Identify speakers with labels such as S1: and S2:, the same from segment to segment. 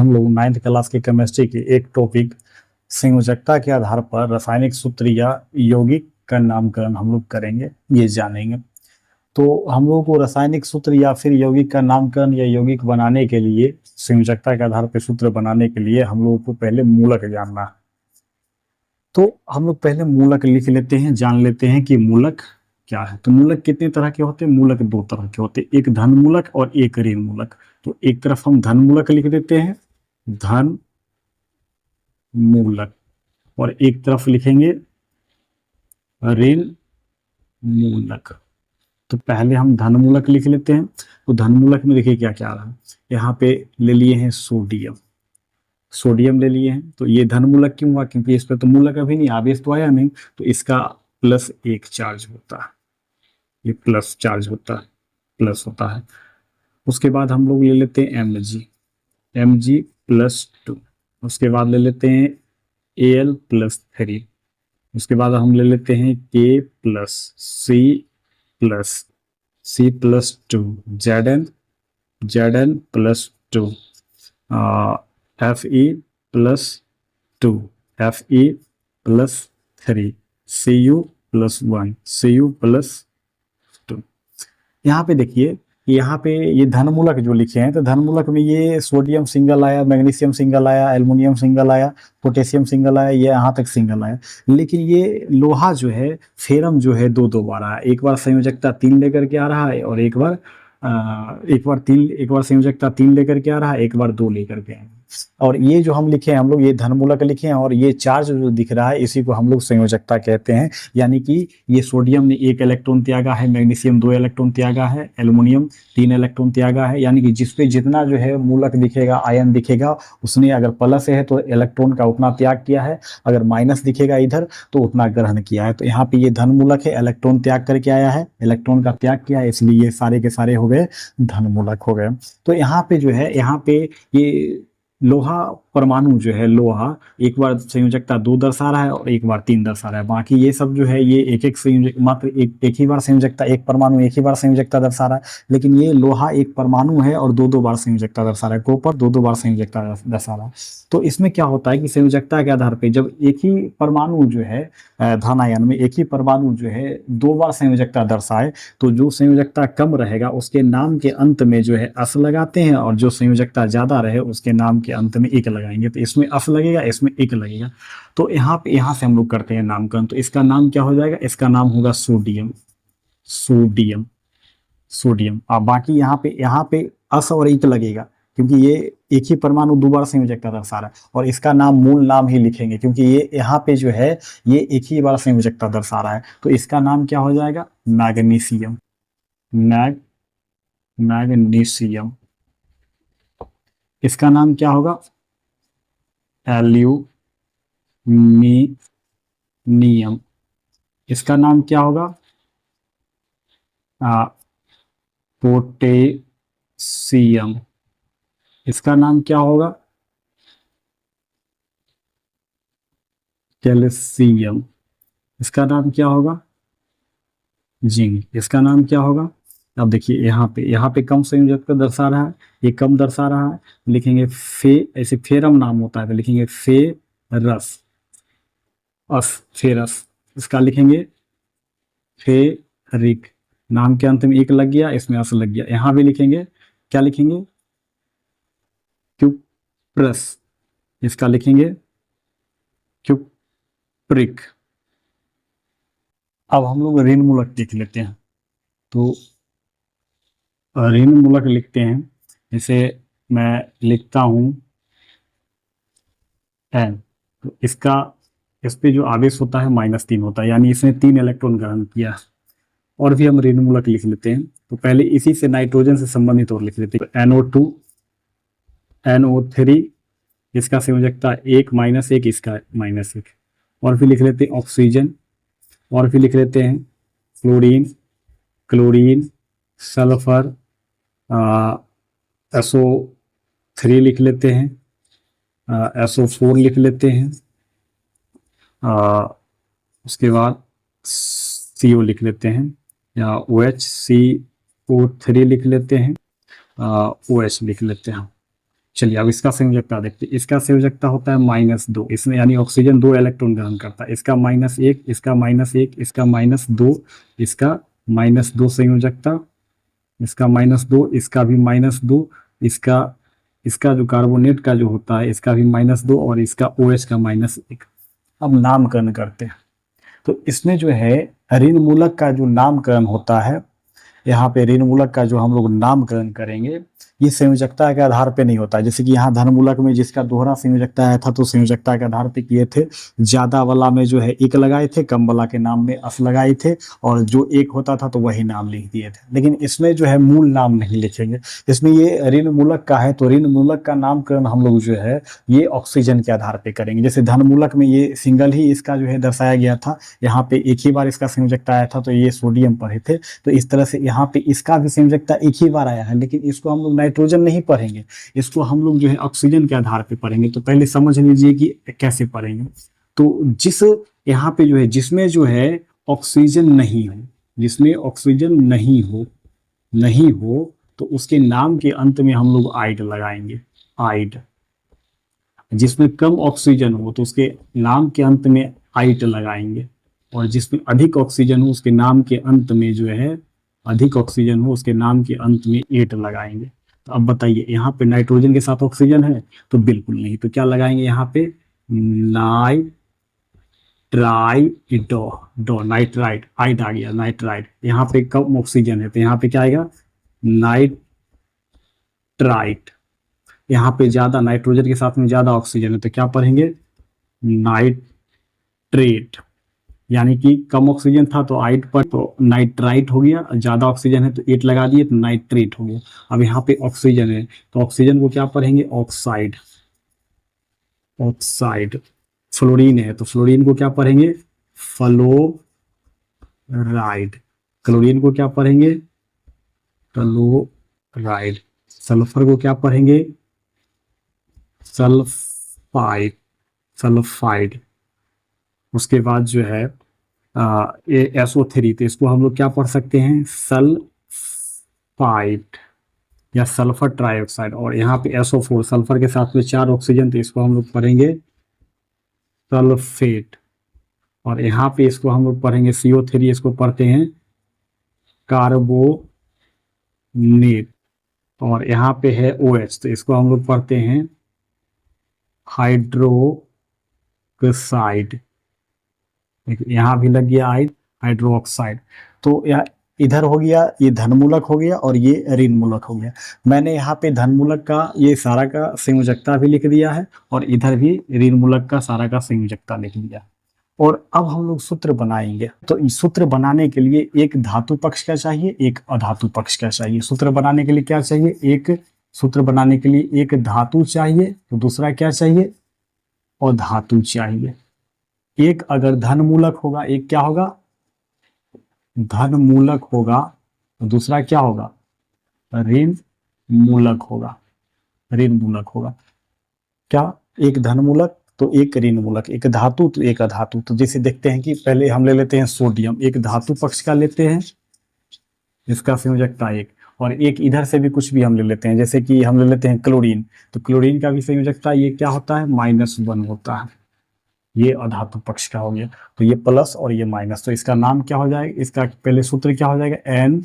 S1: हम लोग 9th class की केमिस्ट्री के एक टॉपिक संयोजकता के आधार पर रासायनिक सूत्र या यौगिक का नामकरण हम लोग करेंगे, ये जानेंगे। तो हम लोगों को रासायनिक सूत्र या फिर यौगिक का नामकरण या यौगिक बनाने के लिए, संयोजकता के आधार पर सूत्र बनाने के लिए हम लोगों को पहले मूलक जानना है। तो हम लोग पहले मूलक लिख लेते हैं, जान लेते हैं कि मूलक क्या है। तो मूलक कितने तरह के होते हैं? मूलक दो तरह के होते हैं, एक धन मूलक और एक ऋण मूलक। तो एक तरफ हम धन मूलक लिख देते हैं, धन मूलक, और एक तरफ लिखेंगे ऋण मूलक। तो पहले हम धन मूलक लिख लेते हैं। तो धन मूलक में देखिए क्या क्या आ रहा है। यहाँ पे ले लिए हैं सोडियम, सोडियम ले लिए हैं। तो ये धन मूलक क्यों हुआ? क्योंकि इस पर तो मूलक अभी नहीं, आवेश तो आया नहीं, तो इसका प्लस एक चार्ज होता है, ये प्लस चार्ज होता है, प्लस होता है। उसके बाद हम लोग ले लेते हैं Mg, Mg+2। उसके बाद ले लेते हैं Al+3। उसके बाद हम ले लेते हैं K+C+2, Zn+2, Fe+2, Fe+3, Cu+1, Cu+2। यहाँ पे देखिए, यहाँ पे ये धन मूलक जो लिखे हैं, तो धन मूलक में ये सोडियम सिंगल आया, मैग्नीशियम सिंगल आया, एल्युमिनियम सिंगल आया, पोटेशियम सिंगल आया, ये यहाँ तक सिंगल आया। लेकिन ये लोहा जो है, फेरम जो है, दो दो बार आया। एक बार संयोजकता 3 लेकर के आ रहा है, और एक बार संयोजकता 3 लेकर के आ रहा है, एक बार 2 लेकर के आया। और ये जो हम लिखे हैं, हम लोग ये धन मूलक लिखे हैं, और ये चार्ज जो दिख रहा है इसी को हम लोग संयोजकता कहते हैं। यानी कि ये सोडियम ने 1 इलेक्ट्रॉन त्यागा है, मैग्नीशियम 2 इलेक्ट्रॉन त्यागा है, एल्युमिनियम 3 इलेक्ट्रॉन त्यागा है। यानी कि जिसपे जितना जो है मूलक दिखेगा, आयन दिखेगा, उसने अगर प्लस है तो इलेक्ट्रॉन का उतना त्याग किया है, अगर माइनस दिखेगा इधर तो उतना ग्रहण किया है। तो यहाँ पे ये धन मूलक है, इलेक्ट्रॉन त्याग करके आया है, इलेक्ट्रॉन का त्याग किया है, इसलिए ये सारे के सारे हो गए धन मूलक हो गए। तो यहाँ पे जो है, यहाँ पे ये लोहा परमाणु जो है, लोहा एक बार संयोजकता 2 दर्शा रहा है और एक बार 3 दर्शा रहा है। बाकी ये सब जो है ये एक संयोजक, मात्र एक ही बार संयोजकता, एक परमाणु एक ही बार संयोजकता दर्शा रहा है। लेकिन ये लोहा एक परमाणु है और 2 बार संयोजकता दर्शा रहा है, कॉपर 2 बार संयोजकता दर्शा रहा है। तो इसमें क्या होता है कि संयोजकता के आधार पर जब एक ही परमाणु जो है, धन आयन में एक ही परमाणु जो है 2 बार संयोजकता दर्शाए, तो जो संयोजकता कम रहेगा उसके नाम के अंत में जो है अस लगाते हैं, और जो संयोजकता ज्यादा रहे उसके नाम के अंत में एक लगाएंगे। तो इसमें अस लगेगा, इसमें एक लगेगा। तो यहाँ से हम लोग करते हैं नामकरण। तो इसका नाम क्या हो जाएगा? इसका नाम होगा सोडियम, सोडियम, सोडियम। अब बाकी यहाँ पे अस और एक लगेगा, क्योंकि ये एक ही परमाणु 2 बार संयोजकता दर्शा रहा है। और इसका नाम मूल नाम ही लिखेंगे, क्योंकि ये यहाँ पे जो है ये एक ही बार संयोजकता दर्शा रहा है। तो इसका नाम क्या हो जाएगा? Magnesium, magnesium. इसका नाम क्या होगा? एल्यूमिनियम। इसका नाम क्या होगा? पोटेशियम। इसका नाम क्या होगा? कैल्शियम। इसका नाम क्या होगा? जिंक। इसका नाम क्या होगा? अब देखिए यहाँ पे कम संयोजकता दर्शा रहा है, ये कम दर्शा रहा है, लिखेंगे ऐसे फेरम नाम होता है तो लिखेंगे फेरस, फेरस। इसका लिखेंगे फेरिक, नाम के अंत में एक लग गया, इसमें अस लग गया। यहाँ भी लिखेंगे, क्या लिखेंगे? क्यूप्रस। इसका लिखेंगे क्यूप्रिक। अब हम लोग ऋण मूलक लिख लेते हैं। तो ऋण मूलक लिखते हैं, जैसे मैं लिखता हूं N, तो इस पे जो आवेश होता है -3 होता है, यानी इसने 3 इलेक्ट्रॉन ग्रहण किया। और भी हम ऋण मूलक लिख लेते हैं। तो पहले इसी से नाइट्रोजन से संबंधित और लिख लेते हैं। NO2, NO3, इसका संयोजकता 1 -1, इसका -1। और फिर लिख लेते हैं ऑक्सीजन, और फिर लिख लेते हैं फ्लोरीन, क्लोरीन, सल्फर, SO3 लिख लेते हैं, SO4 लिख लेते हैं, उसके बाद CO लिख लेते हैं, या OH CO3 लिख लेते हैं, OH लिख लेते हैं। चलिए अब इसका संयोजकता देखते हैं। इसका संयोजकता होता है -2, इसमें यानी ऑक्सीजन 2 इलेक्ट्रॉन ग्रहण करता है। इसका -1, इसका -1, इसका -2, इसका -2 संयोजकता, इसका -2, इसका भी -2, इसका इसका जो कार्बोनेट का जो होता है इसका भी -2 और इसका OH का -1। अब नामकरण करते हैं। तो इसमें जो है ऋण मूलक का जो नामकरण होता है, यहाँ पे ऋण मूलक का जो हम लोग नामकरण करेंगे ये संयोजकता के आधार पे नहीं होता है। जैसे कि यहाँ धन मूलक में जिसका दोहरा संयोजकता आया था तो संयोजकता के आधार पे किए थे, ज्यादा वाला में जो है 1 लगाए थे, कम वाला के नाम में अस लगाए थे, और जो 1 होता था तो वही नाम लिख दिए थे। लेकिन इसमें जो है मूल नाम नहीं लिखेंगे। इसमें ये ऋण मूलक का है तो ऋण मूलक का नामकरण हम लोग जो है ये ऑक्सीजन के आधार पे करेंगे। जैसे धन मूलक में ये सिंगल ही इसका जो है दर्शाया गया था, यहाँ पे एक ही बार इसका संयोजकता आया था तो ये सोडियम पढ़े थे। तो इस तरह से यहाँ पे इसका भी संयोजकता एक ही बार आया है, लेकिन इसको हम लोग नाइट्रोजन नहीं पढ़ेंगे, इसको हम लोग जो है ऑक्सीजन के आधार पे पढ़ेंगे। तो पहले समझ लीजिए कि कैसे पढ़ेंगे। तो जिस यहाँ पे जो है जिसमें जो है ऑक्सीजन नहीं हो, जिसमें ऑक्सीजन नहीं हो तो उसके नाम के अंत में हम लोग आइड लगाएंगे, आइड। जिसमें कम ऑक्सीजन हो तो उसके नाम के अंत में आइट लगाएंगे, और जिसमें अधिक ऑक्सीजन हो उसके नाम के अंत में जो है अधिक ऑक्सीजन हो उसके नाम के अंत में एट लगाएंगे। तो अब बताइए यहाँ पे नाइट्रोजन के साथ ऑक्सीजन है तो बिल्कुल नहीं, तो क्या लगाएंगे यहाँ पे नाइट्राइड, आइड आ गया नाइट्राइड। यहाँ पे कम ऑक्सीजन है तो यहाँ पे क्या आएगा नाइट्राइट। यहाँ पे ज्यादा नाइट्रोजन के साथ में ज्यादा ऑक्सीजन है तो क्या पढ़ेंगे नाइट्रेट। यानी कि कम ऑक्सीजन था तो आइट पर तो नाइट्राइट हो गया, ज्यादा ऑक्सीजन है तो एट लगा दिए तो नाइट्रेट हो गया। अब यहाँ पे ऑक्सीजन है तो ऑक्सीजन को क्या पढ़ेंगे ऑक्साइड, ऑक्साइड। फ्लोरीन है तो फ्लोरीन को क्या पढ़ेंगे फ्लोराइड। क्लोरीन को क्या पढ़ेंगे क्लोराइड। सल्फर को क्या पढ़ेंगे सल्फाइड, सल्फाइड। उसके बाद जो है SO3 तो इसको हम लोग क्या पढ़ सकते हैं सल्फाइड या सल्फर ट्राइऑक्साइड। और यहाँ पे SO4 सल्फर के साथ में 4 ऑक्सीजन तो इसको हम लोग पढ़ेंगे सल्फेट। और यहाँ पे इसको हम लोग पढ़ेंगे CO3, इसको पढ़ते हैं कार्बोनेट। और यहाँ पे है OH तो इसको हम लोग पढ़ते हैं हाइड्रोक्साइड। यहाँ भी लग गया हाइड्रोक्साइड। तो यह इधर हो गया ये धनमूलक हो गया और ये ऋण मूलक हो गया। मैंने यहाँ पे धनमूलक का ये सारा का संयोजकता भी लिख दिया है और इधर भी ऋण मूलक का सारा का संयोजकता लिख दिया। और अब हम लोग सूत्र बनाएंगे। तो इस सूत्र बनाने के लिए एक धातु पक्ष का चाहिए, एक अधातु पक्ष का चाहिए। सूत्र बनाने के लिए क्या चाहिए, एक सूत्र बनाने के लिए एक धातु चाहिए तो दूसरा क्या चाहिए अधातु चाहिए। एक अगर धन मूलक होगा, एक क्या होगा धन मूलक होगा तो दूसरा क्या होगा ऋण मूलक होगा, ऋण मूलक होगा। क्या एक धन मूलक तो एक ऋण मूलक, एक धातु तो एक अधातु। तो जैसे देखते हैं कि पहले हम ले लेते हैं सोडियम, एक धातु पक्ष का लेते हैं, इसका संयोजकता एक, और एक इधर से भी कुछ भी हम ले लेते हैं। जैसे कि हम ले लेते हैं क्लोरीन, तो क्लोरीन का भी संयोजकता ये क्या होता है -1 होता है। ये अधातु पक्ष का हो गया। तो ये प्लस और ये माइनस, तो इसका नाम क्या हो जाएगा, इसका पहले सूत्र क्या हो जाएगा N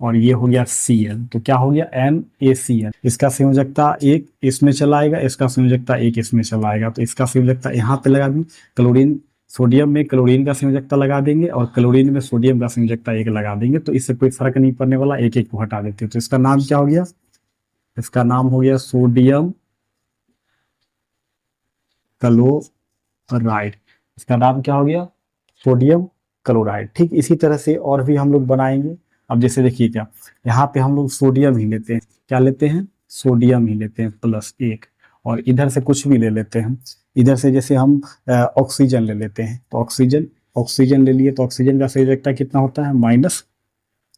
S1: और ये हो गया Cl। तो क्या हो गया NaCl। इसका संयोजकता एक इसमें चलाएगा, इसका संयोजकता एक इसमें चलाएगा। तो इसका संयोजकता यहाँ पे लगा दी, क्लोरीन सोडियम में क्लोरीन का संयोजकता लगा देंगे और क्लोरीन में सोडियम का संयोजकता एक लगा देंगे। तो इससे कोई फर्क नहीं पड़ने वाला, एक एक को हटा देते हैं। तो इसका नाम क्या हो गया, इसका नाम हो गया सोडियम क्लोराइड। इसका नाम क्या हो गया सोडियम क्लोराइड। ठीक इसी तरह से और भी हम लोग बनाएंगे। अब जैसे देखिए क्या, यहाँ पे हम लोग सोडियम ही लेते हैं, क्या लेते हैं सोडियम ही लेते हैं +1, और इधर से कुछ भी ले लेते हैं। इधर से जैसे हम ऑक्सीजन ले लेते हैं तो ऑक्सीजन ले लिए तो ऑक्सीजन का संयोजकता कितना होता है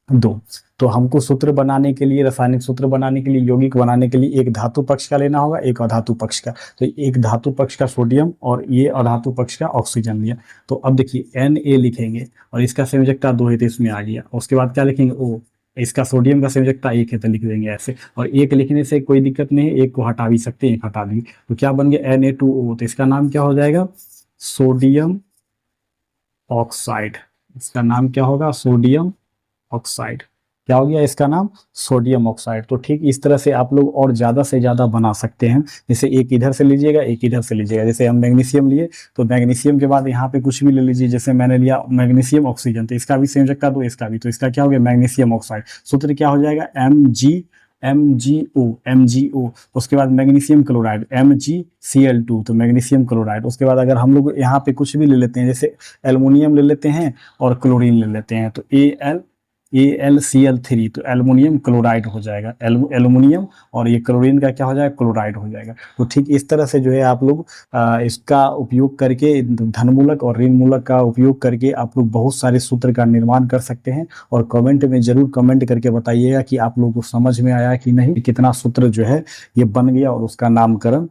S1: -2। तो हमको सूत्र बनाने के लिए, रासायनिक सूत्र बनाने के लिए, यौगिक बनाने के लिए एक धातु पक्ष का लेना होगा, एक अधातु पक्ष का। तो एक धातु पक्ष का सोडियम और ये अधातु पक्ष का ऑक्सीजन लिया। तो अब देखिए Na लिखेंगे और इसका संयोजकता 2 है तो इसमें आ गया। उसके बाद क्या लिखेंगे O, इसका सोडियम का संयोजकता 1 है तो लिख देंगे ऐसे, और 1 लिखने से कोई दिक्कत नहीं है, 1 को हटा भी सकते हैं, 1 हटा देंगे तो क्या बन गया Na2O, तो इसका नाम क्या हो जाएगा सोडियम ऑक्साइड। इसका नाम क्या होगा सोडियम ऑक्साइड। क्या हो गया इसका नाम सोडियम ऑक्साइड। तो ठीक इस तरह से आप लोग और ज्यादा से ज्यादा बना सकते हैं, जैसे एक इधर से लीजिएगा एक इधर से लीजिएगा, जैसे हम मैग्नीशियम लिए तो मैग्नीशियम के बाद यहाँ पे कुछ भी ले लीजिए, जैसे मैंने लिया मैग्नीशियम ऑक्सीजन तो इसका भी संयोजकता दो इसका भी, तो इसका क्या हो गया मैग्नीशियम ऑक्साइड। सूत्र क्या हो जाएगा MgO, उसके बाद मैग्नीशियम क्लोराइड MgCl2 तो मैग्नीशियम क्लोराइड। उसके बाद अगर हम लोग यहाँ पे कुछ भी ले लेते हैं, जैसे एल्युमिनियम ले लेते हैं और क्लोरीन ले लेते हैं तो AlCl3 तो एल्युमिनियम क्लोराइड हो जाएगा, एल्युमिनियम और ये क्लोरीन का क्या हो जाएगा क्लोराइड हो जाएगा। तो ठीक इस तरह से जो है आप लोग इसका उपयोग करके धनमूलक और ऋणमूलक का उपयोग करके आप लोग बहुत सारे सूत्र का निर्माण कर सकते हैं। और कमेंट में जरूर कमेंट करके बताइएगा कि आप लोगों को समझ में आया कि नहीं, कितना सूत्र जो है ये बन गया और उसका नामकरण